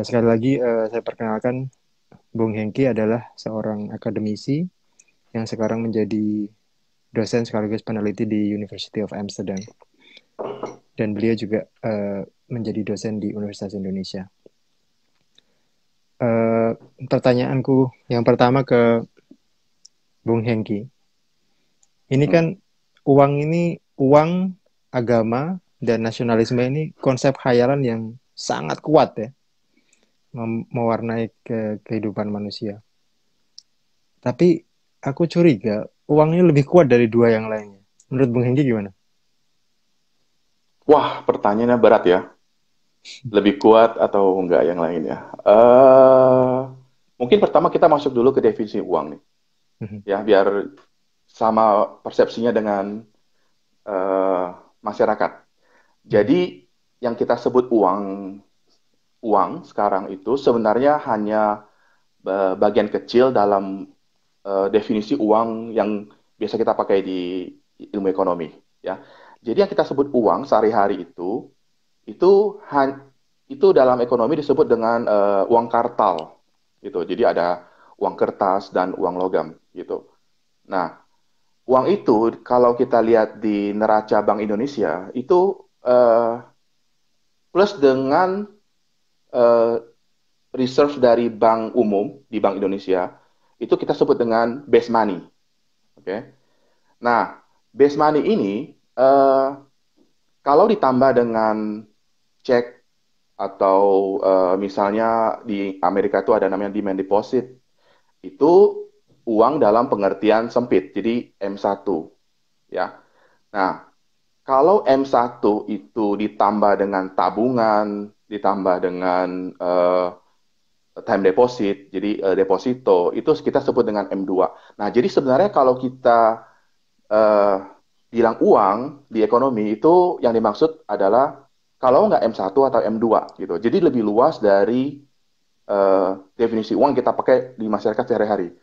Sekali lagi saya perkenalkan, Bung Hengki adalah seorang akademisi yang sekarang menjadi dosen sekaligus peneliti di University of Amsterdam. Dan beliau juga menjadi dosen di Universitas Indonesia. Eh, Pertanyaanku yang pertama ke Bung Hengki. Ini Hmm. kan uang, agama, dan nasionalisme ini konsep khayalan yang sangat kuat ya, mewarnai kehidupan manusia. Tapi aku curiga uang ini lebih kuat dari dua yang lainnya. Menurut Bung Hengki gimana? Wah, pertanyaannya berat ya. Lebih kuat atau enggak yang lain ya? Eh, Mungkin pertama kita masuk dulu ke definisi uang nih, ya, biar sama persepsinya dengan eh, masyarakat. Jadi yang kita sebut uang, uang sekarang itu sebenarnya hanya bagian kecil dalam definisi uang yang biasa kita pakai di ilmu ekonomi, ya. Jadi yang kita sebut uang sehari-hari itu itu dalam ekonomi disebut dengan uang kartal gitu. Jadi ada uang kertas dan uang logam gitu. Nah, uang itu kalau kita lihat di neraca Bank Indonesia itu plus dengan eh, reserve dari bank umum di Bank Indonesia itu kita sebut dengan base money. Oke. Nah, base money ini eh, kalau ditambah dengan cek atau misalnya di Amerika itu ada namanya demand deposit, itu uang dalam pengertian sempit, jadi M1 ya. Nah, kalau M1 itu ditambah dengan tabungan, ditambah dengan time deposit, jadi deposito, itu kita sebut dengan M2. Nah, jadi sebenarnya kalau kita eh, bilang uang di ekonomi itu yang dimaksud adalah kalau nggak M1 atau M2 gitu. Jadi lebih luas dari definisi uang yang kita pakai di masyarakat sehari-hari.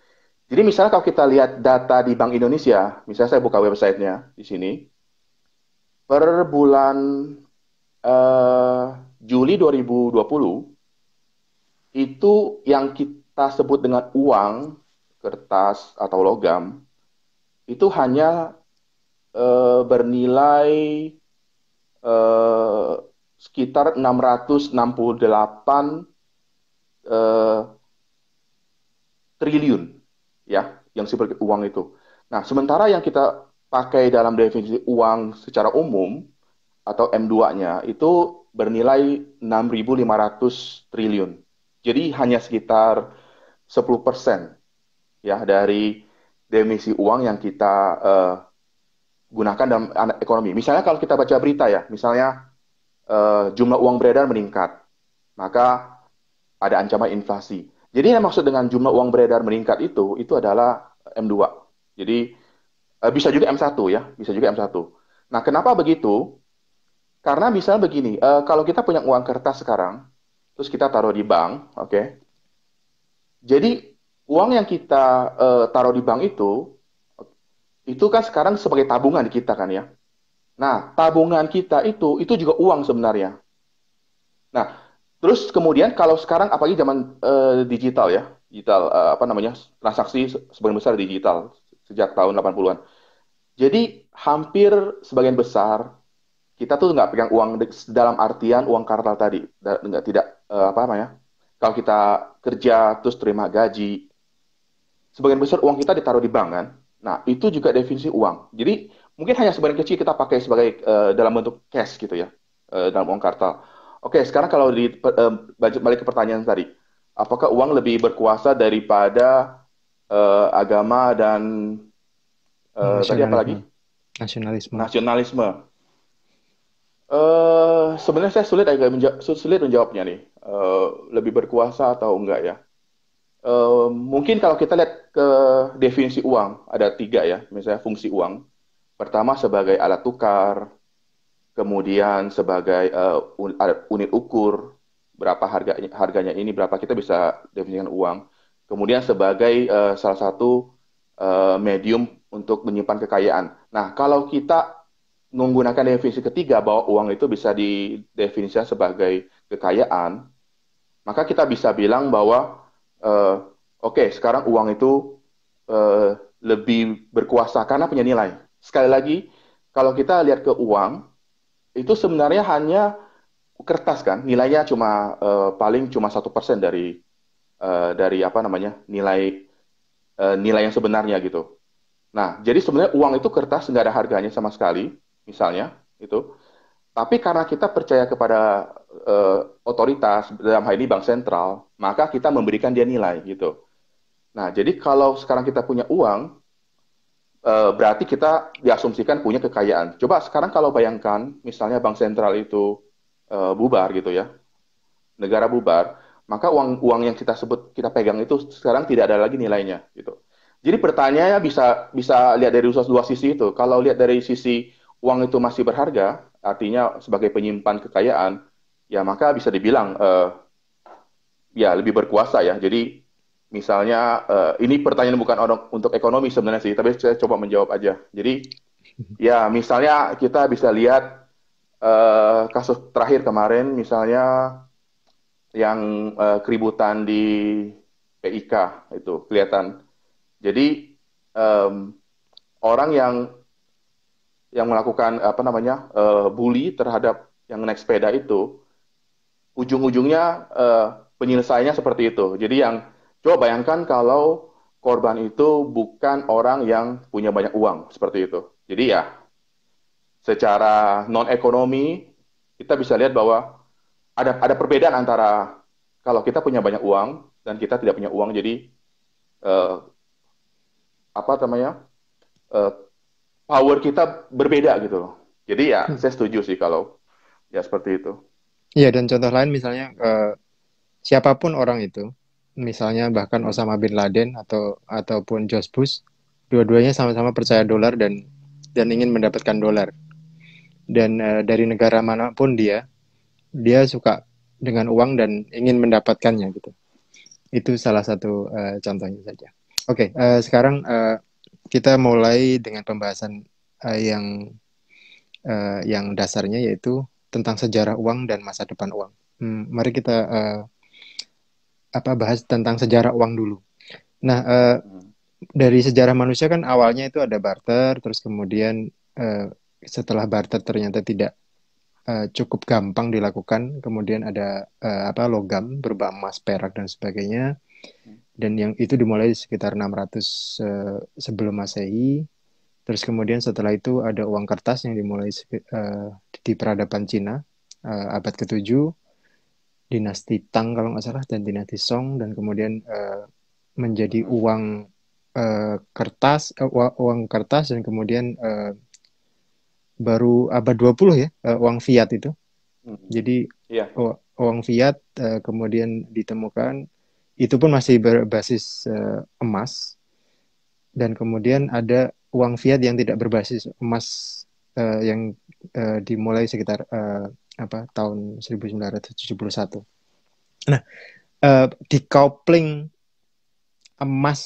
Jadi misalnya kalau kita lihat data di Bank Indonesia, misalnya saya buka websitenya di sini, per bulan eh, Juli 2020, itu yang kita sebut dengan uang, kertas atau logam, itu hanya bernilai eh, sekitar 668 eh, triliun ya yang seperti uang itu. Nah, sementara yang kita pakai dalam definisi uang secara umum atau M2-nya itu bernilai 6.500 triliun. Jadi hanya sekitar 10% ya dari definisi uang yang kita gunakan dalam ekonomi. Misalnya kalau kita baca berita ya, misalnya jumlah uang beredar meningkat, maka ada ancaman inflasi. Jadi yang maksud dengan jumlah uang beredar meningkat itu adalah M2. Jadi bisa juga M1 ya, bisa juga M1. Nah, kenapa begitu? Karena misalnya begini, kalau kita punya uang kertas sekarang, terus kita taruh di bank, oke. Jadi uang yang kita taruh di bank itu kan sekarang sebagai tabungan di kita kan ya. Nah, tabungan kita itu juga uang sebenarnya. Nah, terus kemudian kalau sekarang apalagi zaman digital ya, digital apa namanya, transaksi sebagian besar digital sejak tahun 80-an. Jadi hampir sebagian besar kita tuh nggak pegang uang dalam artian uang kartal tadi, nggak tidak apa namanya. Kalau kita kerja terus terima gaji, sebagian besar uang kita ditaruh di bank kan. Nah, itu juga definisi uang. Jadi mungkin hanya sebagian kecil kita pakai sebagai dalam bentuk cash gitu ya, dalam uang kartal. Oke, sekarang kalau balik ke pertanyaan tadi, apakah uang lebih berkuasa daripada agama dan tadi apa lagi? Nasionalisme. Nasionalisme. Nasionalisme. Sebenarnya saya sulit menjawabnya nih. Lebih berkuasa atau enggak ya? Mungkin kalau kita lihat ke definisi uang, ada tiga ya, misalnya fungsi uang. Pertama sebagai alat tukar, kemudian sebagai unit ukur, berapa harganya ini, berapa kita bisa definisikan uang. Kemudian sebagai salah satu medium untuk menyimpan kekayaan. Nah, kalau kita menggunakan definisi ketiga bahwa uang itu bisa didefinisikan sebagai kekayaan, maka kita bisa bilang bahwa eh, oke, sekarang uang itu eh, lebih berkuasa karena punya nilai. Sekali lagi, kalau kita lihat ke uang, itu sebenarnya hanya kertas kan, nilainya cuma paling cuma 1% dari apa namanya nilai yang sebenarnya gitu. Nah, jadi sebenarnya uang itu kertas nggak ada harganya sama sekali, misalnya itu. Tapi karena kita percaya kepada otoritas dalam hal ini bank sentral, maka kita memberikan dia nilai gitu. Nah, jadi kalau sekarang kita punya uang, berarti kita diasumsikan punya kekayaan. Coba sekarang kalau bayangkan, misalnya bank sentral itu bubar gitu ya, negara bubar, maka uang-uang yang kita sebut kita pegang itu sekarang tidak ada lagi nilainya gitu. Jadi pertanyaannya bisa bisa lihat dari dua sisi itu. Kalau lihat dari sisi uang itu masih berharga, artinya sebagai penyimpan kekayaan, ya maka bisa dibilang ya lebih berkuasa ya. Jadi misalnya ini pertanyaan bukan untuk ekonomi sebenarnya sih, tapi saya coba menjawab aja. Jadi ya misalnya kita bisa lihat kasus terakhir kemarin misalnya yang keributan di PIK itu kelihatan. Jadi em, orang yang melakukan apa namanya bully terhadap yang naik sepeda itu, ujung-ujungnya penyelesaiannya seperti itu. Jadi yang coba bayangkan kalau korban itu bukan orang yang punya banyak uang seperti itu. Jadi ya secara non ekonomi kita bisa lihat bahwa ada perbedaan antara kalau kita punya banyak uang dan kita tidak punya uang. Jadi eh, apa namanya eh, power kita berbeda gitu loh. Jadi ya saya setuju sih kalau ya seperti itu. Iya, dan contoh lain misalnya siapapun orang itu, misalnya bahkan Hmm. Osama bin Laden ataupun George Bush, dua-duanya sama-sama percaya dolar dan ingin mendapatkan dolar. Dan dari negara manapun dia suka dengan uang dan ingin mendapatkannya gitu. Itu salah satu contohnya saja. Oke, sekarang kita mulai dengan pembahasan yang dasarnya yaitu tentang sejarah uang dan masa depan uang. Mari kita bahas tentang sejarah uang dulu. Nah, Hmm. dari sejarah manusia kan awalnya itu ada barter, terus kemudian eh, setelah barter ternyata tidak cukup gampang dilakukan, kemudian ada logam berupa emas, perak dan sebagainya, dan yang itu dimulai sekitar 600 sebelum Masehi. Terus kemudian setelah itu ada uang kertas yang dimulai di peradaban Cina abad ke-7, dinasti Tang kalau nggak salah dan dinasti Song, dan kemudian menjadi Hmm. uang kertas, dan kemudian baru abad 20 ya uang fiat itu. Hmm. Jadi Iya. uang fiat kemudian ditemukan, itu pun masih berbasis emas, dan kemudian ada uang fiat yang tidak berbasis emas yang dimulai sekitar tahun 1971. Nah, decoupling emas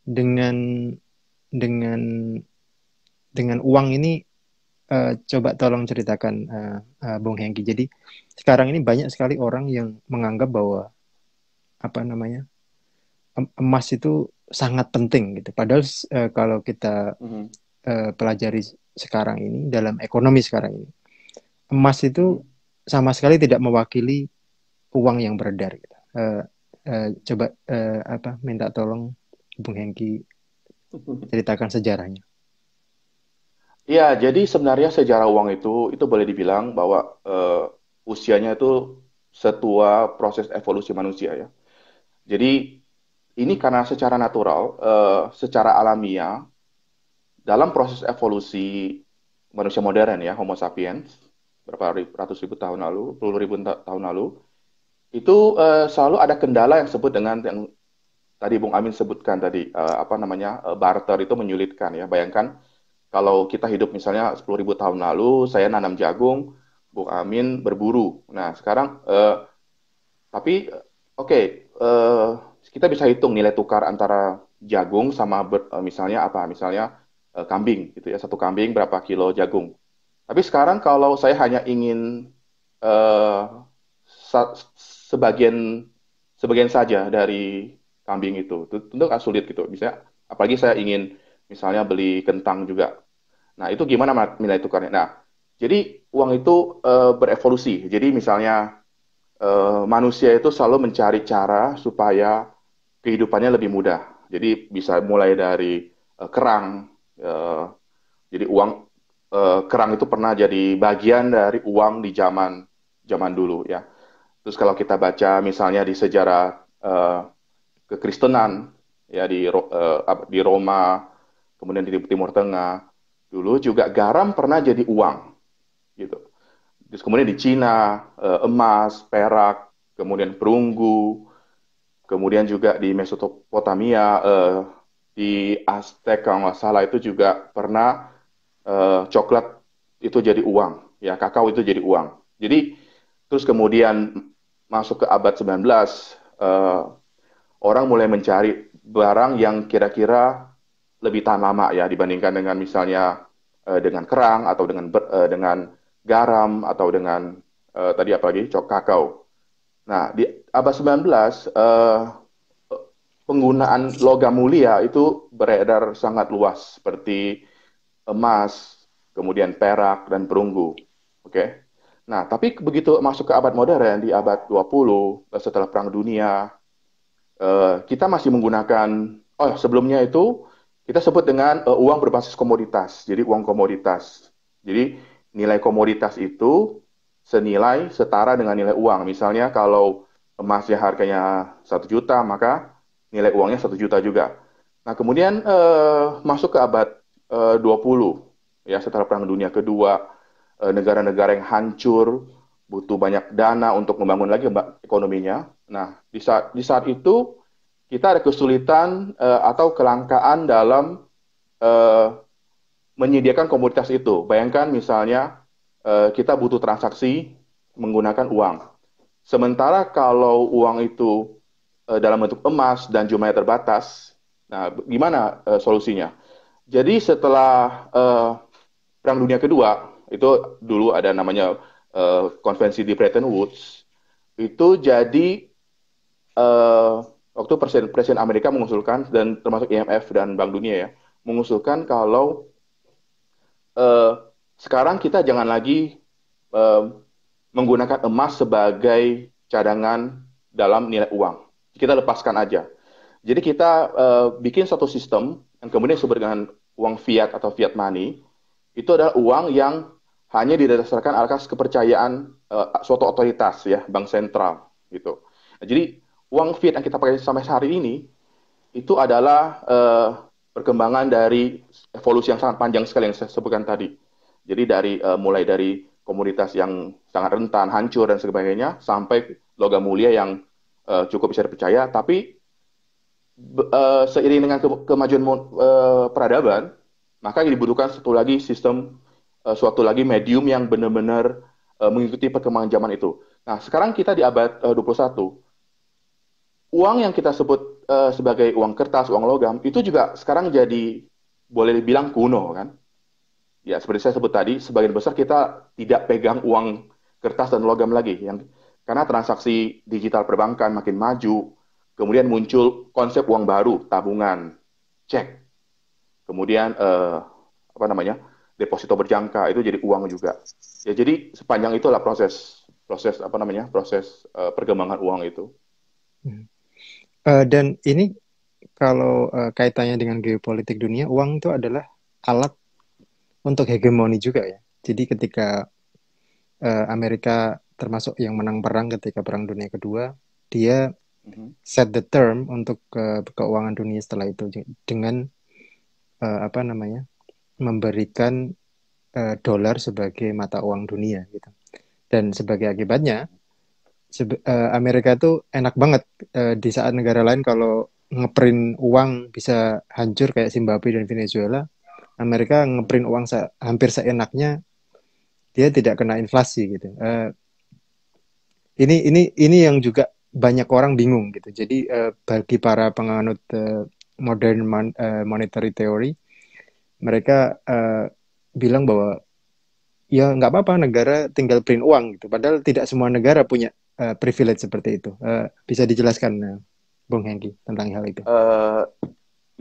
dengan dengan dengan uang ini, coba tolong ceritakan Bung Hengki. Jadi sekarang ini banyak sekali orang yang menganggap bahwa apa namanya emas itu sangat penting gitu. Padahal kalau kita Hmm. pelajari sekarang ini dalam ekonomi sekarang ini, emas itu Hmm. sama sekali tidak mewakili uang yang beredar gitu. Coba minta tolong Bung Hengki ceritakan sejarahnya. Iya, jadi sebenarnya sejarah uang itu boleh dibilang bahwa usianya itu setua proses evolusi manusia ya. Jadi ini karena secara natural, secara alamiah, dalam proses evolusi manusia modern ya, Homo sapiens, berapa ratus ribu tahun lalu, puluh ribu tahun lalu, itu selalu ada kendala yang sebut dengan yang tadi Bung Amin sebutkan tadi, apa namanya, barter itu menyulitkan ya. Bayangkan kalau kita hidup misalnya 10.000 tahun lalu, saya nanam jagung, Bung Amin berburu. Nah, sekarang, tapi oke, kita bisa hitung nilai tukar antara jagung sama misalnya apa? Misalnya kambing gitu ya, satu kambing berapa kilo jagung. Tapi sekarang kalau saya hanya ingin eh, sebagian sebagian saja dari kambing itu. Tentu kan sulit gitu. Bisa apalagi saya ingin misalnya beli kentang juga. Nah, itu gimana nilai tukarnya? Nah, jadi uang itu berevolusi. Jadi misalnya manusia itu selalu mencari cara supaya kehidupannya lebih mudah. Jadi bisa mulai dari kerang. eh, jadi uang kerang itu pernah jadi bagian dari uang di zaman zaman dulu ya. Terus kalau kita baca misalnya di sejarah kekristenan ya di Roma, kemudian di Timur Tengah, dulu juga garam pernah jadi uang gitu. Terus kemudian di Cina emas, perak, kemudian perunggu, kemudian juga di Mesopotamia, di Aztec kalau nggak salah itu juga pernah coklat itu jadi uang, ya kakao itu jadi uang. Jadi terus kemudian masuk ke abad 19, orang mulai mencari barang yang kira-kira lebih tahan lama ya dibandingkan dengan misalnya dengan kerang atau dengan garam atau dengan tadi apa lagi kakao. Nah, di abad 19 penggunaan logam mulia itu beredar sangat luas seperti emas, kemudian perak dan perunggu. Oke. Nah, tapi begitu masuk ke abad modern di abad 20 setelah Perang Dunia, kita masih menggunakan sebelumnya itu kita sebut dengan uang berbasis komoditas. Jadi uang komoditas. Jadi nilai komoditas itu senilai setara dengan nilai uang. Misalnya kalau emasnya harganya 1 juta, maka nilai uangnya 1 juta juga. Nah, kemudian masuk ke abad 20 ya setelah Perang Dunia Kedua, negara-negara yang hancur butuh banyak dana untuk membangun lagi ekonominya. Nah, di saat itu kita ada kesulitan atau kelangkaan dalam eh, menyediakan komoditas itu. Bayangkan misalnya kita butuh transaksi menggunakan uang. Sementara kalau uang itu dalam bentuk emas dan jumlahnya terbatas, nah gimana solusinya? Jadi setelah Perang Dunia Kedua, itu dulu ada namanya konvensi di Bretton Woods, itu jadi eh, waktu Presiden, Presiden Amerika mengusulkan dan termasuk IMF dan Bank Dunia ya mengusulkan kalau eh, sekarang kita jangan lagi eh, menggunakan emas sebagai cadangan dalam nilai uang. Kita lepaskan aja. Jadi kita bikin satu sistem yang kemudian disebut dengan uang fiat atau fiat money. Itu adalah uang yang hanya didasarkan atas kepercayaan suatu otoritas ya, bank sentral gitu. Nah, jadi uang fiat yang kita pakai sampai hari ini itu adalah perkembangan dari evolusi yang sangat panjang sekali yang saya sebutkan tadi. Jadi mulai dari komoditas yang sangat rentan, hancur dan sebagainya, sampai logam mulia yang cukup bisa dipercaya. Tapi seiring dengan kemajuan peradaban, maka dibutuhkan suatu lagi medium yang benar-benar mengikuti perkembangan zaman itu. Nah, sekarang kita di abad 21, uang yang kita sebut sebagai uang kertas, uang logam, itu juga sekarang jadi boleh dibilang kuno kan. Ya, seperti saya sebut tadi, sebagian besar kita tidak pegang uang kertas dan logam lagi, karena transaksi digital perbankan makin maju, kemudian muncul konsep uang baru, tabungan, cek, kemudian apa namanya, deposito berjangka itu jadi uang juga. Ya, jadi sepanjang itulah proses proses apa namanya, proses perkembangan uang itu. Hmm. Dan ini kalau kaitannya dengan geopolitik dunia, uang itu adalah alat untuk hegemoni juga ya. Jadi ketika Amerika termasuk yang menang perang ketika Perang Dunia Kedua, dia Mhm. set the term untuk keuangan dunia setelah itu dengan apa namanya, memberikan dolar sebagai mata uang dunia gitu. Dan sebagai akibatnya Amerika tuh enak banget di saat negara lain kalau ngeprint uang bisa hancur kayak Zimbabwe dan Venezuela, Amerika ngeprint uang hampir seenaknya, dia tidak kena inflasi gitu. Ini yang juga banyak orang bingung gitu. Jadi bagi para penganut modern monetary theory, mereka bilang bahwa ya nggak apa-apa negara tinggal print uang gitu. Padahal tidak semua negara punya privilege seperti itu. Bisa dijelaskan, Bung Hengki, tentang hal itu? Eh,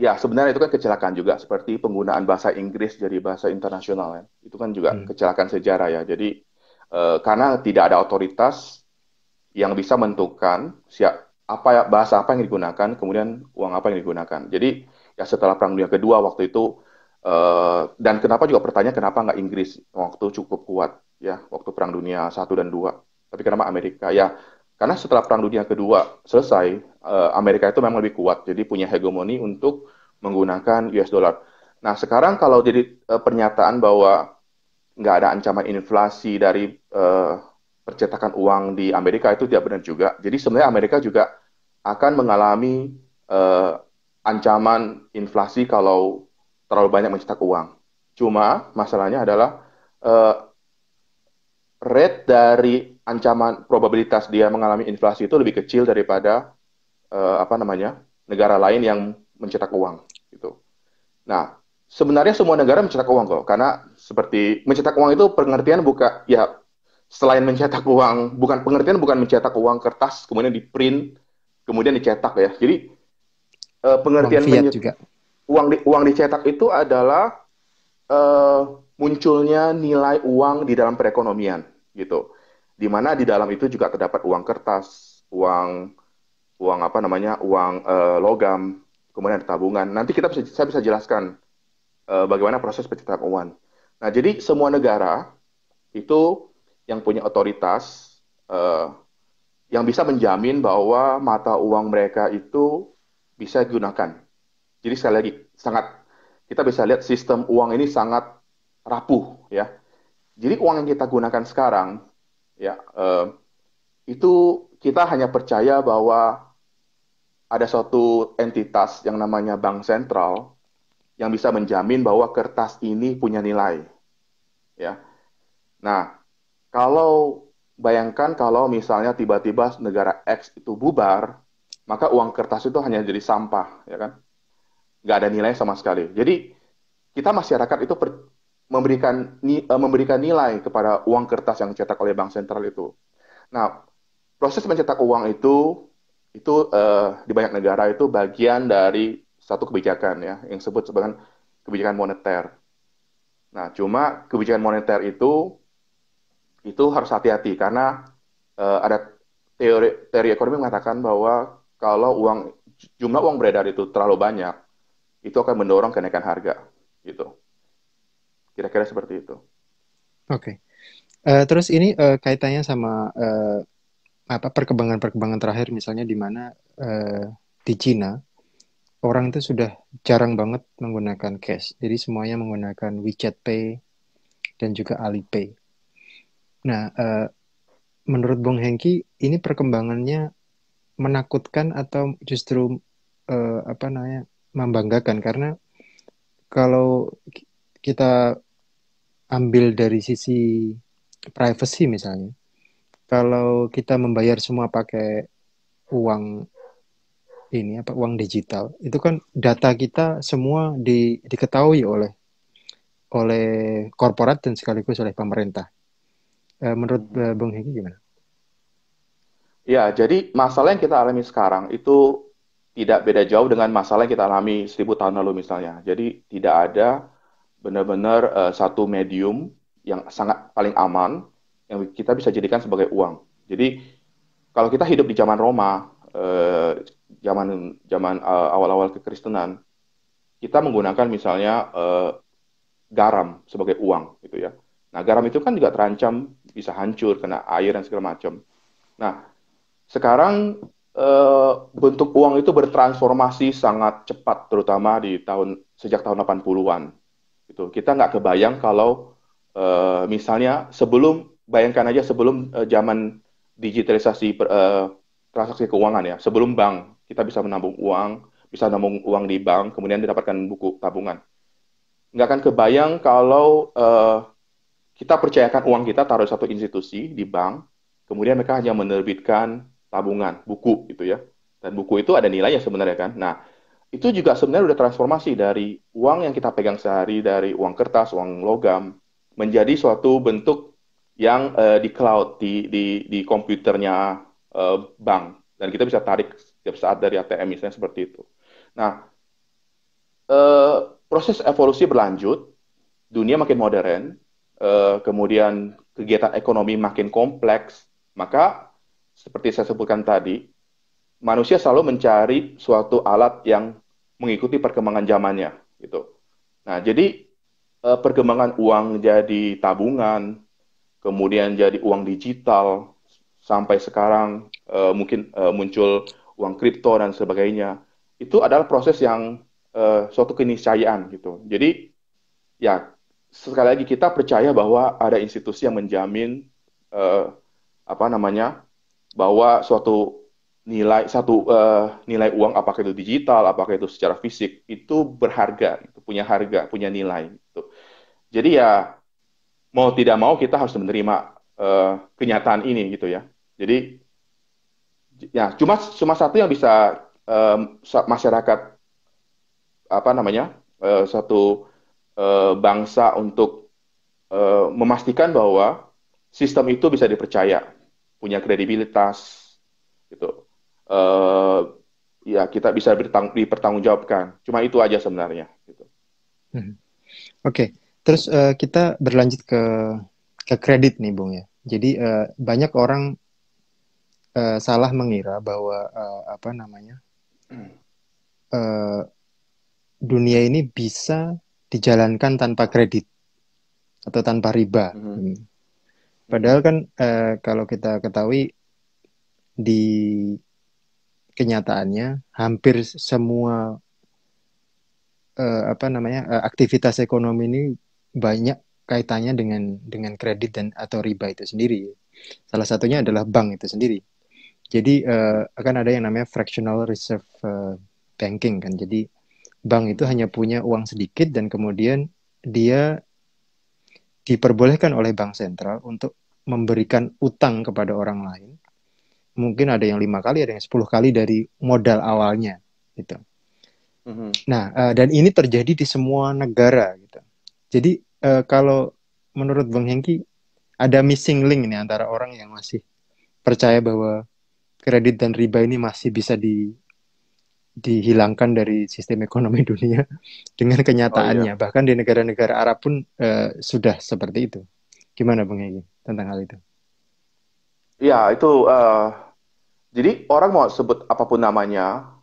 Ya, sebenarnya itu kan kecelakaan juga, seperti penggunaan bahasa Inggris jadi bahasa internasional ya. Itu kan juga Hmm. kecelakaan sejarah ya. Jadi, karena tidak ada otoritas yang bisa menentukan apa ya, bahasa apa yang digunakan, kemudian uang apa yang digunakan. Jadi, ya setelah Perang Dunia Kedua waktu itu, dan kenapa juga pertanyaan kenapa nggak Inggris waktu cukup kuat ya, waktu Perang Dunia Satu dan Dua. Tapi kenapa Amerika? Ya, karena setelah Perang Dunia Kedua selesai, Amerika itu memang lebih kuat, jadi punya hegemoni untuk menggunakan US dollar. Nah, sekarang kalau jadi pernyataan bahwa nggak ada ancaman inflasi dari percetakan uang di Amerika itu tidak benar juga. Jadi sebenarnya Amerika juga akan mengalami eh, ancaman inflasi kalau terlalu banyak mencetak uang. Cuma masalahnya adalah eh, rate dari ancaman probabilitas dia mengalami inflasi itu lebih kecil daripada apa namanya negara lain yang mencetak uang gitu. Nah, sebenarnya semua negara mencetak uang kok, karena seperti mencetak uang itu pengertian bukan ya selain mencetak uang, bukan mencetak uang kertas kemudian di print kemudian dicetak ya. Jadi Uang pengertian fiat juga. uang dicetak itu adalah eh, munculnya nilai uang di dalam perekonomian gitu. Di mana di dalam itu juga terdapat uang kertas, uang uang apa namanya, uang logam, kemudian ada tabungan. Nanti saya bisa jelaskan bagaimana proses pencetakan uang. Nah, jadi semua negara itu yang punya otoritas eh, yang bisa menjamin bahwa mata uang mereka itu bisa digunakan. Jadi sekali lagi, kita bisa lihat sistem uang ini sangat rapuh ya. Jadi uang yang kita gunakan sekarang ya itu kita hanya percaya bahwa ada suatu entitas yang namanya bank sentral yang bisa menjamin bahwa kertas ini punya nilai ya. Nah, kalau bayangkan kalau misalnya tiba-tiba negara X itu bubar, maka uang kertas itu hanya jadi sampah, ya kan? Nggak ada nilai sama sekali. Jadi kita masyarakat itu memberikan nilai kepada uang kertas yang dicetak oleh bank sentral itu. Nah, proses mencetak uang itu di banyak negara itu bagian dari satu kebijakan ya, yang disebut sebagai kebijakan moneter. Nah, cuma kebijakan moneter itu harus hati-hati karena ada teori ekonomi mengatakan bahwa kalau jumlah uang beredar itu terlalu banyak, itu akan mendorong kenaikan harga, gitu. Kira-kira seperti itu. Oke. Terus ini kaitannya sama apa perkembangan-perkembangan terakhir, misalnya di mana eh, di Cina orang itu sudah jarang banget menggunakan cash. Jadi semuanya menggunakan WeChat Pay dan juga Alipay. Nah, menurut Bung Hengki, ini perkembangannya menakutkan atau justru apa namanya membanggakan? Karena kalau kita ambil dari sisi privacy misalnya, kalau kita membayar semua pakai uang ini apa uang digital, itu kan data kita semua diketahui oleh oleh korporat dan sekaligus oleh pemerintah. Menurut Mhm. Bung Hengki gimana? Ya, jadi masalah yang kita alami sekarang itu tidak beda jauh dengan masalah yang kita alami 1000 tahun lalu misalnya. Jadi tidak ada benar-benar satu medium yang sangat paling aman yang kita bisa jadikan sebagai uang. Jadi kalau kita hidup di zaman Roma, zaman zaman awal-awal kekristenan, kita menggunakan misalnya garam sebagai uang gitu ya. Nah, garam itu kan juga terancam bisa hancur kena air dan segala macam. Nah, sekarang bentuk uang itu bertransformasi sangat cepat, terutama sejak tahun 80-an. Gitu. Kita nggak kebayang kalau misalnya bayangkan aja sebelum zaman digitalisasi transaksi keuangan ya, sebelum bank, kita bisa menabung uang di bank, kemudian didapatkan buku tabungan. Nggak akan kebayang kalau kita percayakan uang kita taruh di satu institusi di bank, kemudian mereka hanya menerbitkan tabungan, buku gitu ya. Dan buku itu ada nilainya sebenarnya kan. Nah, itu juga sebenarnya udah transformasi dari uang yang kita pegang sehari, dari uang kertas, uang logam, menjadi suatu bentuk yang di cloud, di komputernya bank dan kita bisa tarik setiap saat dari ATM misalnya seperti itu. Nah, eh, proses evolusi berlanjut, dunia makin modern, kemudian kegiatan ekonomi makin kompleks, maka seperti saya sebutkan tadi, manusia selalu mencari suatu alat yang mengikuti perkembangan zamannya, gitu. Nah, jadi perkembangan uang jadi tabungan, kemudian jadi uang digital, sampai sekarang mungkin muncul uang kripto dan sebagainya. Itu adalah proses yang suatu keniscayaan gitu. Jadi ya sekali lagi kita percaya bahwa ada institusi yang menjamin eh, apa namanya bahwa suatu nilai uang apakah itu digital apakah itu secara fisik itu berharga itu punya harga punya nilai gitu. Jadi ya mau tidak mau kita harus menerima kenyataan ini gitu ya. Jadi ya cuma cuma satu yang bisa masyarakat apa namanya satu bangsa untuk memastikan bahwa sistem itu bisa dipercaya, punya kredibilitas, gitu. Eh, ya kita bisa dipertanggungjawabkan. Cuma itu aja sebenarnya. Gitu. Mhm. Oke, terus kita berlanjut ke kredit nih, Bung ya. Jadi banyak orang salah mengira bahwa apa namanya eh, dunia ini bisa dijalankan tanpa kredit atau tanpa riba. Mhm, Padahal mhm, kan kalau kita ketahui di kenyataannya hampir semua apa namanya aktivitas ekonomi ini banyak kaitannya dengan kredit dan atau riba itu sendiri. Salah satunya adalah bank itu sendiri. Jadi akan ada yang namanya fractional reserve banking kan. Jadi bank itu mhm. hanya punya uang sedikit dan kemudian dia diperbolehkan oleh bank sentral untuk memberikan utang kepada orang lain. Mungkin ada yang 5 kali, ada yang 10 kali dari modal awalnya gitu. Mhm. Nah, dan ini terjadi di semua negara gitu. Jadi kalau menurut Bang Hengki ada missing link nih antara orang yang masih percaya bahwa kredit dan riba ini masih bisa dihilangkan dari sistem ekonomi dunia dengan Oh kenyataannya. iya. Bahkan di negara-negara Arab pun sudah seperti itu. Gimana Bang Hengki tentang hal itu? Iya, itu jadi orang mau sebut apapun namanya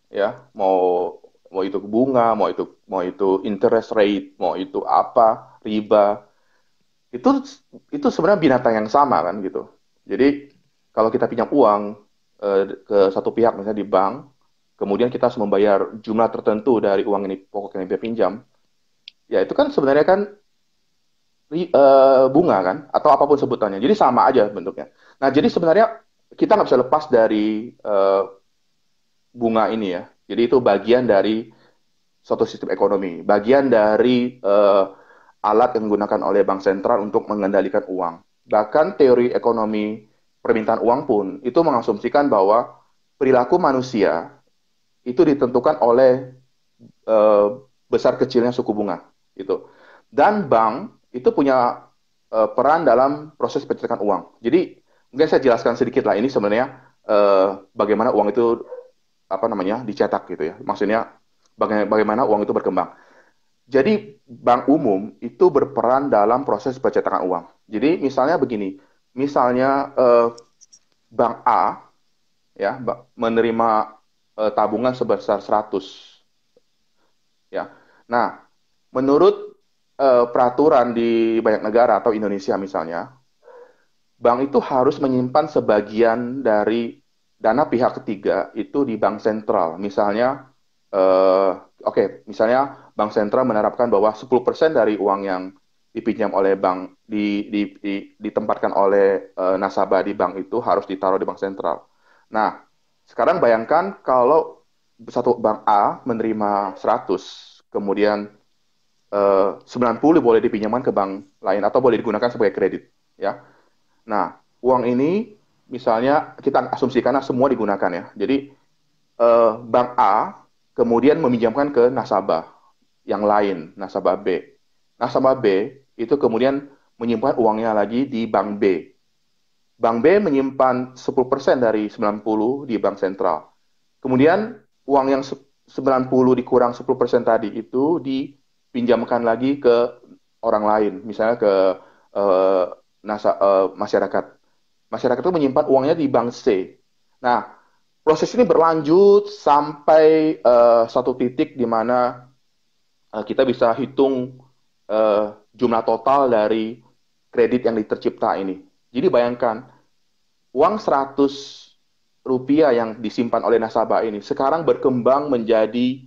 ya, mau mau itu bunga, mau itu interest rate, mau itu apa, riba, itu itu sebenarnya binatang yang sama kan gitu. Jadi kalau kita pinjam uang ke satu pihak misalnya di bank, kemudian kita harus membayar jumlah tertentu dari uang ini pokok yang kita pinjam, ya itu kan sebenarnya kan bunga kan atau apapun sebutannya. Jadi sama aja bentuknya. Nah jadi sebenarnya kita nggak bisa lepas dari bunga ini ya. Jadi itu bagian dari suatu sistem ekonomi, bagian dari alat yang digunakan oleh bank sentral untuk mengendalikan uang. Bahkan teori ekonomi permintaan uang pun itu mengasumsikan bahwa perilaku manusia itu ditentukan oleh eh, besar kecilnya suku bunga gitu. Dan bank itu punya peran dalam proses pencetakan uang. Jadi mungkin saya jelaskan sedikit lah ini sebenarnya bagaimana uang itu apa namanya dicetak gitu ya. Maksudnya bagaimana uang itu berkembang. Jadi bank umum itu berperan dalam proses percetakan uang. Jadi misalnya begini, misalnya bank A ya menerima tabungan sebesar 100 ya. Nah, menurut peraturan di banyak negara atau Indonesia misalnya, bank itu harus menyimpan sebagian dari dana pihak ketiga itu di bank sentral. Misalnya, misalnya bank sentral menerapkan bahwa 10% dari uang yang dipinjam oleh bank ditempatkan oleh nasabah di bank itu harus ditaruh di bank sentral. Nah, sekarang bayangkan kalau satu bank A menerima 100, kemudian 90 boleh dipinjamkan ke bank lain atau boleh digunakan sebagai kredit, ya. Nah, uang ini misalnya kita asumsikan semua digunakan ya. Jadi bank A kemudian meminjamkan ke nasabah yang lain, nasabah B. Nasabah B itu kemudian menyimpan uangnya lagi di bank B. Bank B menyimpan 10% dari 90 di bank sentral. Kemudian uang yang 90 dikurang 10% tadi itu dipinjamkan lagi ke orang lain, misalnya ke eh, masyarakat. Masyarakat itu menyimpan uangnya di bank C. Nah, proses ini berlanjut sampai satu titik di mana kita bisa hitung jumlah total dari kredit yang tercipta ini. Jadi bayangkan, uang 100 rupiah yang disimpan oleh nasabah ini sekarang berkembang menjadi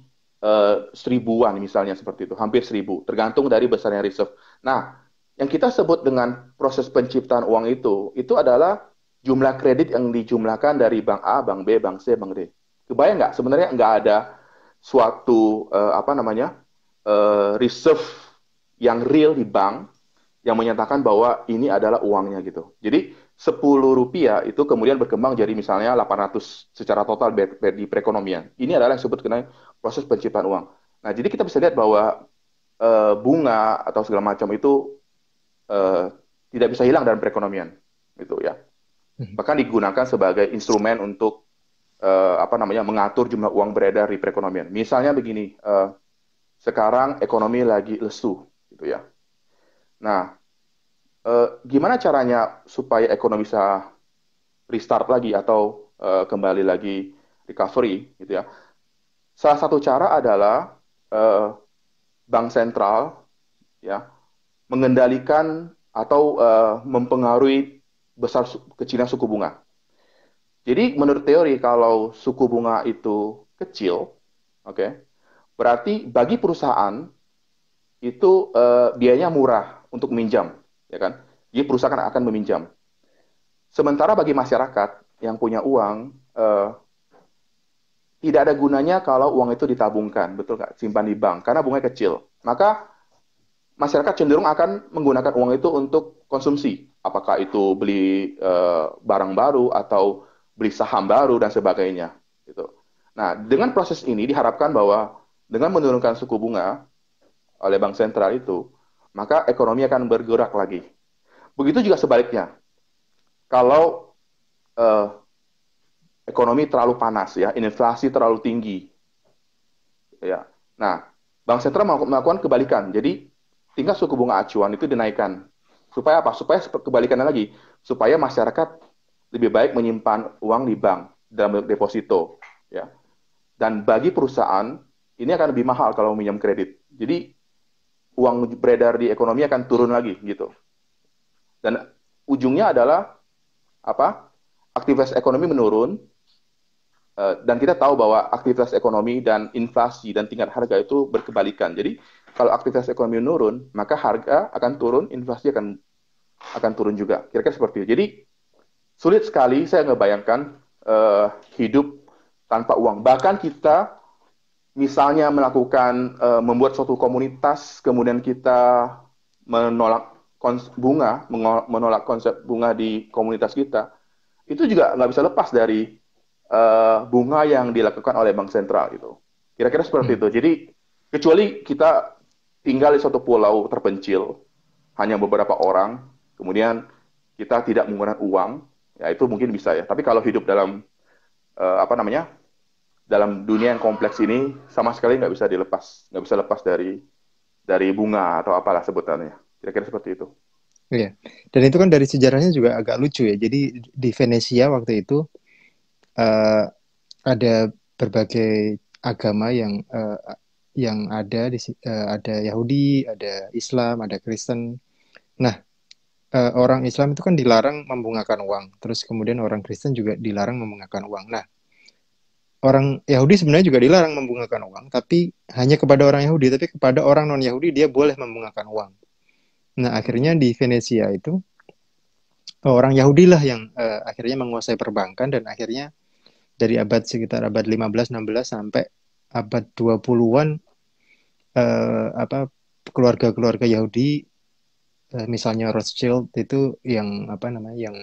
seribuan misalnya seperti itu, hampir 1.000, tergantung dari besarnya reserve. Nah, yang kita sebut dengan proses penciptaan uang itu adalah jumlah kredit yang dijumlahkan dari bank A, bank B, bank C, bank D. Kebayang nggak? Sebenarnya nggak ada suatu apa namanya reserve yang real di bank yang menyatakan bahwa ini adalah uangnya gitu. Jadi 10 rupiah itu kemudian berkembang jadi misalnya 800 secara total di perekonomian. Ini adalah yang disebut dengan proses penciptaan uang. Nah, jadi kita bisa lihat bahwa bunga atau segala macam itu eh, tidak bisa hilang dalam perekonomian, gitu ya. Mhm. Bahkan digunakan sebagai instrumen untuk apa namanya mengatur jumlah uang beredar di perekonomian. Misalnya begini, sekarang ekonomi lagi lesu, gitu ya. Nah, gimana caranya supaya ekonomi bisa restart lagi atau kembali lagi recovery gitu ya. Salah satu cara adalah eh, bank sentral ya mengendalikan atau mempengaruhi kecilnya suku bunga. Jadi menurut teori kalau suku bunga itu kecil, oke, okay, berarti bagi perusahaan itu biayanya murah untuk meminjam, ya kan? Jadi perusahaan akan meminjam. Sementara bagi masyarakat yang punya uang, tidak ada gunanya kalau uang itu ditabungkan, betul nggak? Simpan di bank, karena bunganya kecil. Maka masyarakat cenderung akan menggunakan uang itu untuk konsumsi. Apakah itu beli barang baru atau beli saham baru dan sebagainya. Gitu. Nah, dengan proses ini diharapkan bahwa dengan menurunkan suku bunga oleh bank sentral itu, maka ekonomi akan bergerak lagi. Begitu juga sebaliknya. Kalau eh, ekonomi terlalu panas ya, inflasi terlalu tinggi, ya. Nah, bank sentral melakukan kebalikan. Jadi tingkat suku bunga acuan itu dinaikkan. Supaya apa? Supaya kebalikannya lagi. Supaya masyarakat lebih baik menyimpan uang di bank dalam deposito, ya. Dan bagi perusahaan ini akan lebih mahal kalau minjam kredit. Jadi uang beredar di ekonomi akan turun lagi gitu. Dan ujungnya adalah apa? Aktivitas ekonomi menurun. Dan kita tahu bahwa aktivitas ekonomi dan inflasi dan tingkat harga itu berkebalikan. Jadi kalau aktivitas ekonomi menurun, maka harga akan turun, inflasi akan turun juga. Kira-kira seperti itu. Jadi sulit sekali saya ngebayangkan hidup tanpa uang. Bahkan kita misalnya melakukan membuat suatu komunitas, kemudian kita menolak bunga, menolak konsep bunga di komunitas kita, itu juga nggak bisa lepas dari bunga yang dilakukan oleh bank sentral gitu. Kira-kira seperti Hmm. itu. Jadi kecuali kita tinggal di suatu pulau terpencil, hanya beberapa orang, kemudian kita tidak menggunakan uang, ya itu mungkin bisa ya. Tapi kalau hidup dalam apa namanya, dalam dunia yang kompleks ini, sama sekali nggak bisa dilepas, nggak bisa lepas dari bunga atau apalah sebutannya. Kira-kira seperti itu. Iya. Dan itu kan dari sejarahnya juga agak lucu ya. Jadi di Venesia waktu itu eh, ada berbagai agama yang ada ada Yahudi, ada Islam, ada Kristen. Nah, orang Islam itu kan dilarang membungakan uang. Terus kemudian orang Kristen juga dilarang membungakan uang. Nah, orang Yahudi sebenarnya juga dilarang membungakan uang, tapi hanya kepada orang Yahudi, tapi kepada orang non-Yahudi dia boleh membungakan uang. Nah, akhirnya Hmm. di Venesia itu orang Yahudi lah yang akhirnya menguasai perbankan dan akhirnya dari abad sekitar abad 15-16 sampai abad 20-an apa keluarga-keluarga Yahudi misalnya Rothschild itu yang apa namanya yang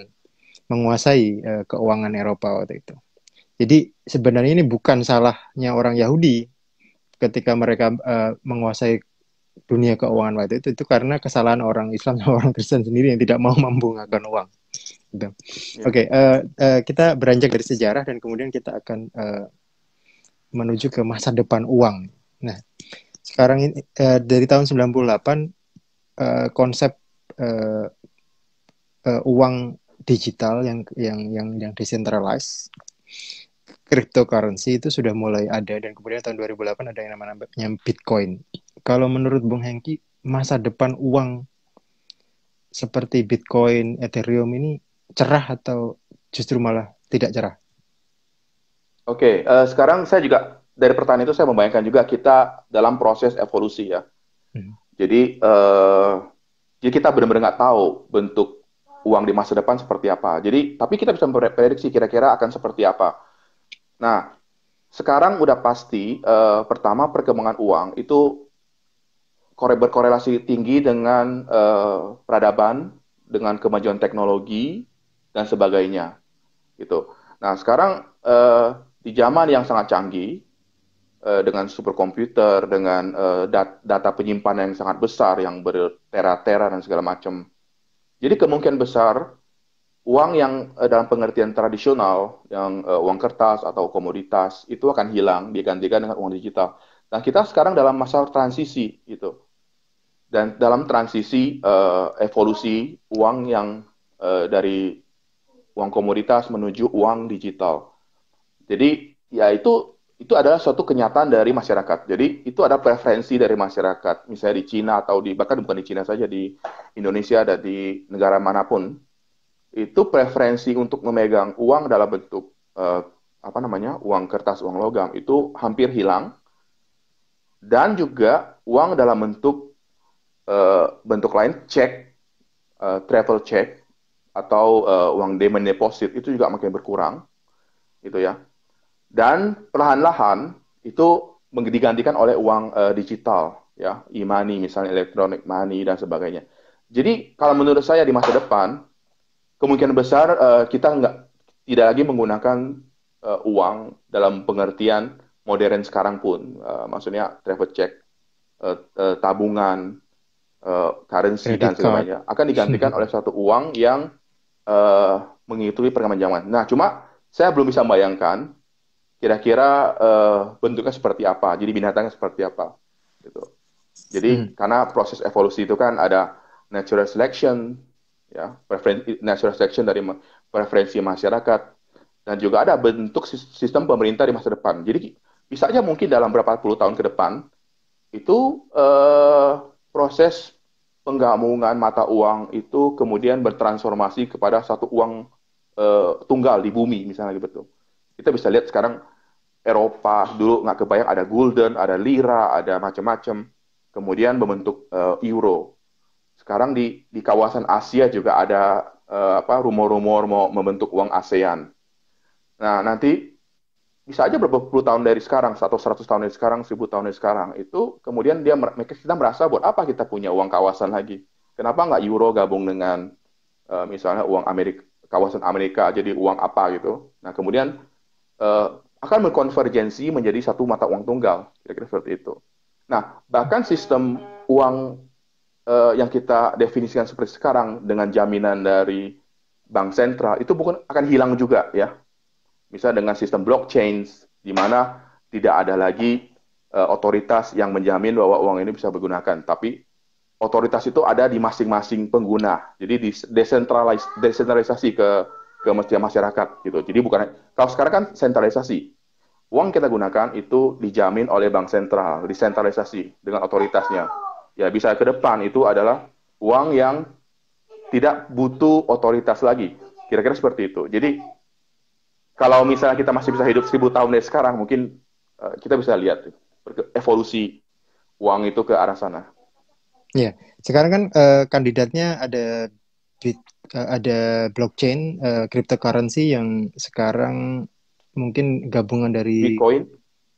menguasai keuangan Eropa waktu itu. Jadi sebenarnya ini bukan salahnya orang Yahudi ketika mereka menguasai dunia keuangan waktu itu karena kesalahan orang Islam dan orang Kristen sendiri yang tidak mau membungakan uang Bang. Ya. Oke, kita beranjak dari sejarah dan kemudian kita akan menuju ke masa depan uang. Nah, sekarang ini dari tahun 98 konsep eh, uang digital yang decentralized, cryptocurrency itu sudah mulai ada dan kemudian tahun 2008 ada yang namanya Bitcoin. Kalau menurut Bung Hengki, masa depan uang seperti Bitcoin, Ethereum ini cerah atau justru malah tidak cerah? Oke, sekarang saya juga dari pertanyaan itu saya membayangkan juga kita dalam proses evolusi ya. Hmm. Jadi, jadi kita benar-benar nggak tahu bentuk uang di masa depan seperti apa. Jadi, tapi kita bisa memprediksi kira-kira akan seperti apa. Nah, sekarang udah pasti, pertama perkembangan uang itu berkorelasi tinggi dengan peradaban, dengan kemajuan teknologi dan sebagainya, gitu. Nah, sekarang di zaman yang sangat canggih, dengan superkomputer, dengan data penyimpanan yang sangat besar, yang bertera-tera dan segala macam. Jadi kemungkinan besar uang yang dalam pengertian tradisional, yang uang kertas atau komoditas, itu akan hilang, digantikan dengan uang digital. Nah, kita sekarang dalam masa transisi, gitu. Dan dalam transisi evolusi uang yang dari uang komoditas menuju uang digital. Jadi ya itu adalah suatu kenyataan dari masyarakat. Jadi itu ada preferensi dari masyarakat. Misalnya di Cina atau di bahkan bukan di Cina saja, di Indonesia dan di negara manapun, itu preferensi untuk memegang uang dalam bentuk apa namanya, uang kertas, uang logam itu hampir hilang, dan juga uang dalam bentuk lain, cek, travel check atau uang demand deposit itu juga makin berkurang, gitu ya. Dan perlahan-lahan itu digantikan oleh uang digital, ya, e-money misalnya, electronic money dan sebagainya. Jadi kalau menurut saya di masa depan kemungkinan besar kita tidak lagi menggunakan uang dalam pengertian modern sekarang pun. Maksudnya travel check, tabungan, currency dan Credit card. segalanya akan digantikan oleh satu uang yang eh, mengikuti perkembangan zaman. Nah, cuma saya belum bisa membayangkan kira-kira bentuknya seperti apa, jadi binatangnya seperti apa, gitu. Jadi Hmm. karena proses evolusi itu kan ada natural selection, ya, natural selection dari preferensi masyarakat, dan juga ada bentuk sistem pemerintah di masa depan. Jadi bisa aja mungkin dalam berapa puluh tahun ke depan itu proses penggabungan mata uang itu kemudian bertransformasi kepada satu uang tunggal di bumi misalnya gitu. Kita bisa lihat sekarang Eropa dulu nggak kebayang ada gulden, ada lira, ada macam-macam. Kemudian membentuk euro. Sekarang di kawasan Asia juga ada apa, rumor-rumor mau membentuk uang ASEAN. Nah, nanti bisa aja beberapa puluh tahun dari sekarang, atau 100 tahun dari sekarang, 1000 tahun dari sekarang, itu kemudian kita merasa buat apa kita punya uang kawasan lagi? Kenapa nggak euro gabung dengan misalnya uang Amerika, kawasan Amerika jadi uang apa gitu? Nah, kemudian eh, akan berkonvergensi menjadi satu mata uang tunggal, kira-kira seperti itu. Nah, bahkan sistem uang yang kita definisikan seperti sekarang dengan jaminan dari bank sentral itu bukan akan hilang juga ya. Misalnya dengan sistem blockchain di mana tidak ada lagi otoritas yang menjamin bahwa uang ini bisa digunakan, tapi otoritas itu ada di masing-masing pengguna. Jadi desentralisasi ke masyarakat gitu. Jadi bukan, kalau sekarang kan sentralisasi. Uang kita gunakan itu dijamin oleh bank sentral, desentralisasi dengan otoritasnya. Ya bisa ke depan itu adalah uang yang tidak butuh otoritas lagi. Kira-kira seperti itu. Jadi kalau misalnya kita masih bisa hidup 1000 tahun dari sekarang, mungkin kita bisa lihat evolusi uang itu ke arah sana. Ya, sekarang kan kandidatnya bit, ada blockchain, cryptocurrency yang sekarang mungkin gabungan Bitcoin.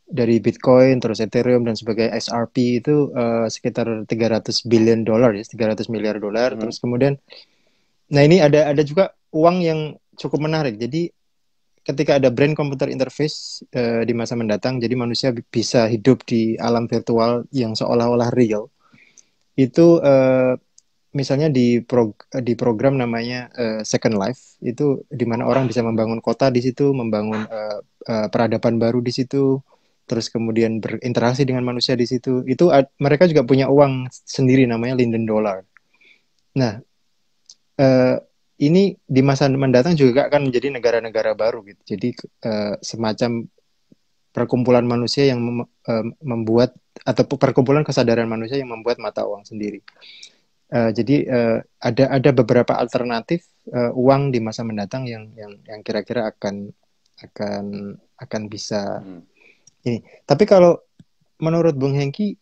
dari Bitcoin, terus Ethereum dan sebagai XRP itu sekitar 300 billion dollar ya, 300 miliar dolar. Mhm. Terus kemudian, nah ini ada juga uang yang cukup menarik. Jadi ketika ada brain computer interface di masa mendatang, jadi manusia bisa hidup di alam virtual yang seolah-olah real. Itu misalnya di program namanya Second Life itu di mana orang bisa membangun kota di situ, membangun peradaban baru di situ, terus kemudian berinteraksi dengan manusia di situ. Itu mereka juga punya uang sendiri namanya Linden Dollar. Nah, eh, ini di masa mendatang juga akan menjadi negara-negara baru gitu. Jadi semacam perkumpulan manusia yang membuat atau perkumpulan kesadaran manusia yang membuat mata uang sendiri. Jadi ada beberapa alternatif uang di masa mendatang yang kira-kira akan akan bisa Hmm. ini. Tapi kalau menurut Bung Hengki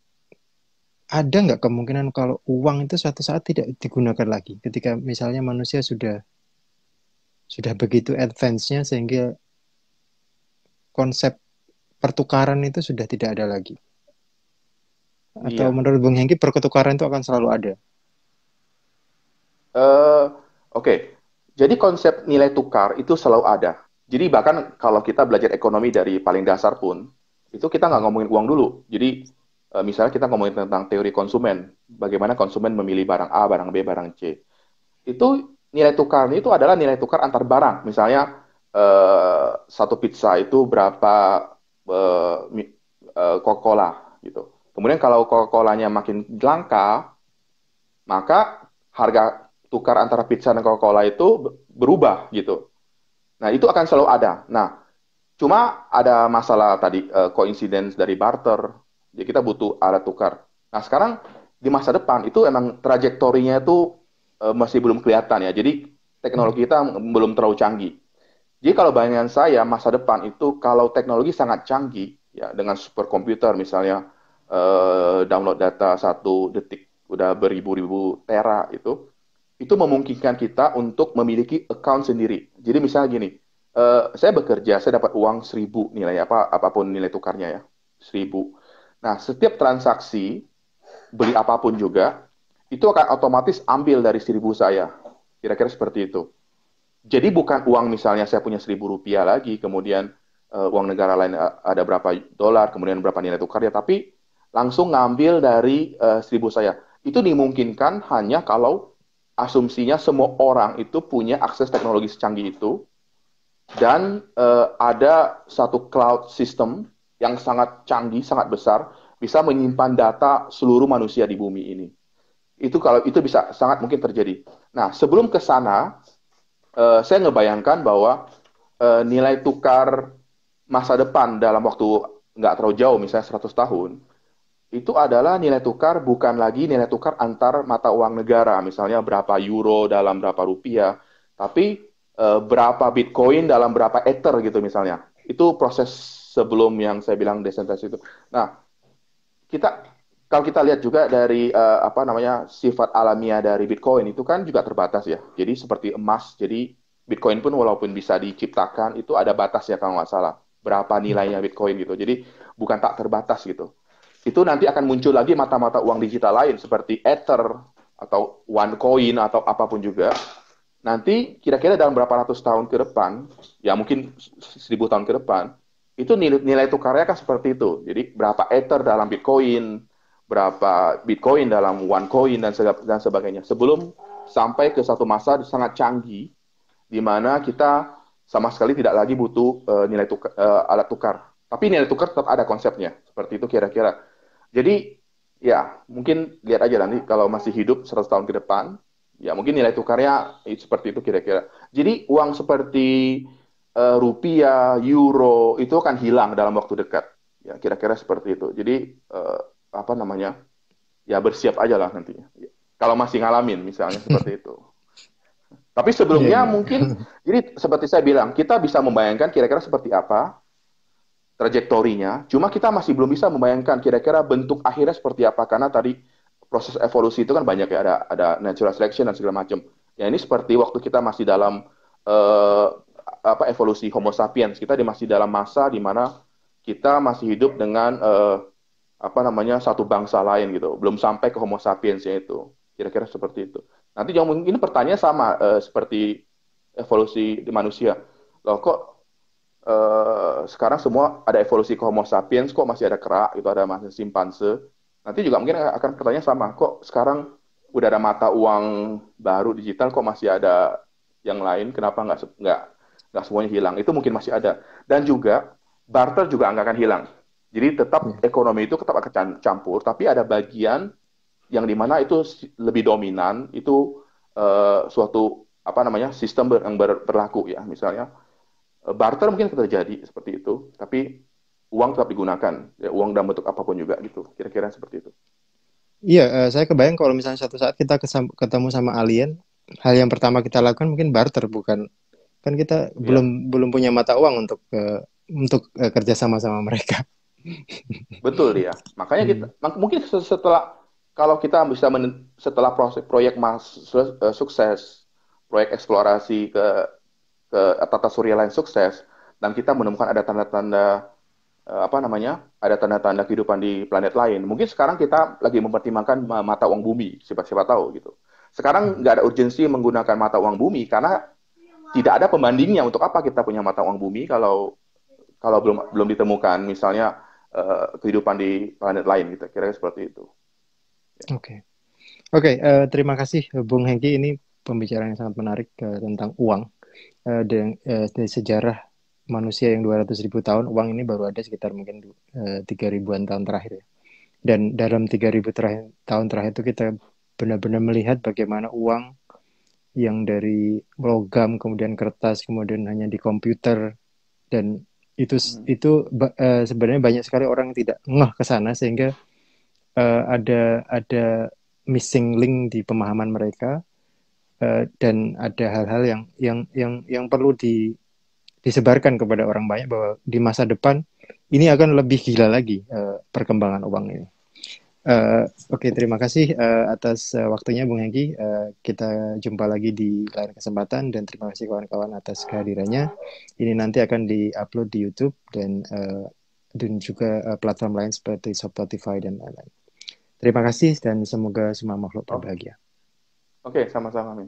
ada nggak kemungkinan kalau uang itu suatu saat tidak digunakan lagi ketika misalnya manusia sudah begitu advance-nya sehingga konsep pertukaran itu sudah tidak ada lagi. Atau Iya. menurut Bung Hengki pertukaran itu akan selalu ada. Eh, oke. Jadi konsep nilai tukar itu selalu ada. Jadi bahkan kalau kita belajar ekonomi dari paling dasar pun, itu kita nggak ngomongin uang dulu. Jadi misalnya kita ngomongin tentang teori konsumen, bagaimana konsumen memilih barang A, barang B, barang C. Itu nilai tukar itu adalah nilai tukar antar barang. Misalnya satu pizza itu berapa Coca-Cola gitu. Kemudian kalau Coca-Colanya makin langka, maka harga tukar antara pizza dan Coca-Cola itu berubah gitu. Nah, itu akan selalu ada. Nah, cuma ada masalah tadi coincidence dari barter. Jadi kita butuh alat tukar. Nah, sekarang di masa depan itu emang trajektorinya itu masih belum kelihatan ya. Jadi teknologi kita belum terlalu canggih. Jadi kalau bayangan saya masa depan itu kalau teknologi sangat canggih ya dengan superkomputer misalnya download data 1 detik udah beribu-ribu tera itu memungkinkan kita untuk memiliki account sendiri. Jadi misalnya gini, saya bekerja, saya dapat uang 1.000 nilai apa apapun nilai tukarnya ya, 1.000. Nah, setiap transaksi beli apapun juga itu akan otomatis ambil dari 1.000 saya. Kira-kira seperti itu. Jadi bukan uang misalnya saya punya 1.000 rupiah lagi, kemudian uang negara lain ada berapa dolar, kemudian berapa nilai tukarnya, tapi langsung ngambil dari 1.000 saya. Itu dimungkinkan hanya kalau asumsinya semua orang itu punya akses teknologi secanggih itu dan ada satu cloud system yang sangat canggih, sangat besar, bisa menyimpan data seluruh manusia di bumi ini. Itu kalau itu bisa sangat mungkin terjadi. Nah, sebelum ke sana, saya ngebayangkan bahwa nilai tukar masa depan dalam waktu nggak terlalu jauh, misalnya 100 tahun, itu adalah nilai tukar bukan lagi nilai tukar antar mata uang negara, misalnya berapa euro dalam berapa rupiah, tapi berapa Bitcoin dalam berapa Ether gitu misalnya. Itu proses sebelum yang saya bilang desentralisasi itu. Nah, kita kalau kita lihat juga dari apa namanya sifat alamiah dari Bitcoin itu kan juga terbatas ya. Jadi seperti emas, jadi Bitcoin pun walaupun bisa diciptakan itu ada batas ya kalau nggak salah berapa nilainya Bitcoin gitu. Jadi bukan tak terbatas gitu. Itu nanti akan muncul lagi mata-mata uang digital lain seperti Ether atau OneCoin atau apapun juga. Nanti kira-kira dalam berapa ratus tahun ke depan, ya mungkin 1.000 tahun ke depan, itu nilai tukarnya kan seperti itu. Jadi berapa Ether dalam Bitcoin, berapa Bitcoin dalam OneCoin dan sebagainya. Sebelum sampai ke satu masa sangat canggih, di mana kita sama sekali tidak lagi butuh nilai tukar, alat tukar. Tapi nilai tukar tetap ada konsepnya. Seperti itu kira-kira. Jadi ya mungkin lihat aja nanti kalau masih hidup 100 tahun ke depan, ya mungkin nilai tukarnya seperti itu kira-kira. Jadi uang seperti rupiah, euro itu akan hilang dalam waktu dekat. Ya kira-kira seperti itu. Jadi apa namanya? Ya bersiap aja lah nantinya. Kalau masih ngalamin misalnya seperti itu. Tapi Iya, sebelumnya iya. mungkin, jadi seperti saya bilang, kita bisa membayangkan kira-kira seperti apa trajektorinya. Cuma kita masih belum bisa membayangkan kira-kira bentuk akhirnya seperti apa karena tadi proses evolusi itu kan banyak ya ada natural selection dan segala macam. Ya ini seperti waktu kita masih dalam eh, apa evolusi Homo sapiens, kita masih dalam masa di mana kita masih hidup dengan apa namanya satu bangsa lain gitu. Belum sampai ke Homo sapiens itu. Kira-kira seperti itu. Nanti yang mungkin pertanyaan sama seperti evolusi di manusia. Loh kok sekarang semua ada evolusi ke Homo sapiens, kok masih ada kera, itu ada masih simpanse. Nanti juga mungkin akan pertanyaan sama, kok sekarang udah ada mata uang baru digital, kok masih ada yang lain? Kenapa nggak semuanya hilang? Itu mungkin masih ada. Dan juga barter juga nggak akan hilang. Jadi tetap Ya. ekonomi itu tetap akan campur, tapi ada bagian yang dimana itu lebih dominan itu suatu apa namanya sistem yang berlaku ya. Misalnya barter mungkin terjadi seperti itu, tapi uang tetap digunakan, ya, uang dalam bentuk apapun juga gitu. Kira-kira seperti itu. Iya, saya kebayang kalau misalnya suatu saat kita ketemu sama alien, hal yang pertama kita lakukan mungkin barter, bukan? Kan kita belum Iya, belum punya mata uang untuk kerja sama sama mereka. betul dia. Makanya kita Hmm. mungkin setelah kalau kita bisa setelah proses proyek sukses, proyek eksplorasi ke tata surya lain sukses, dan kita menemukan ada tanda-tanda apa namanya, ada tanda-tanda kehidupan di planet lain. Mungkin sekarang kita lagi mempertimbangkan mata uang bumi, siapa-siapa tahu gitu. Sekarang nggak ada urgensi menggunakan mata uang bumi karena tidak ada pembandingnya. Untuk apa kita punya mata uang bumi kalau kalau belum belum ditemukan misalnya kehidupan di planet lain gitu. Kira-kira seperti itu. Oke, oke. Terima kasih Bung Hengki. Ini pembicaraan yang sangat menarik tentang uang dan dari sejarah manusia yang 200.000 tahun. Uang ini baru ada sekitar mungkin 3 ribuan tahun terakhir ya. Dan dalam 3.000 tahun terakhir itu kita benar-benar melihat bagaimana uang yang dari logam, kemudian kertas, kemudian hanya di komputer, dan Mhm. sebenarnya banyak sekali orang yang tidak ngeh ke sana, sehingga ada missing link di pemahaman mereka, dan ada hal-hal yang perlu disebarkan kepada orang banyak bahwa di masa depan ini akan lebih gila lagi perkembangan uang ini. Oke, terima kasih atas waktunya Bung Hengki. Kita jumpa lagi di lain kesempatan, dan terima kasih kawan-kawan atas kehadirannya. Ini nanti akan diupload di YouTube dan juga platform lain seperti Spotify dan lain-lain. Terima kasih dan semoga semua makhluk Oh, berbahagia. oke, sama-sama.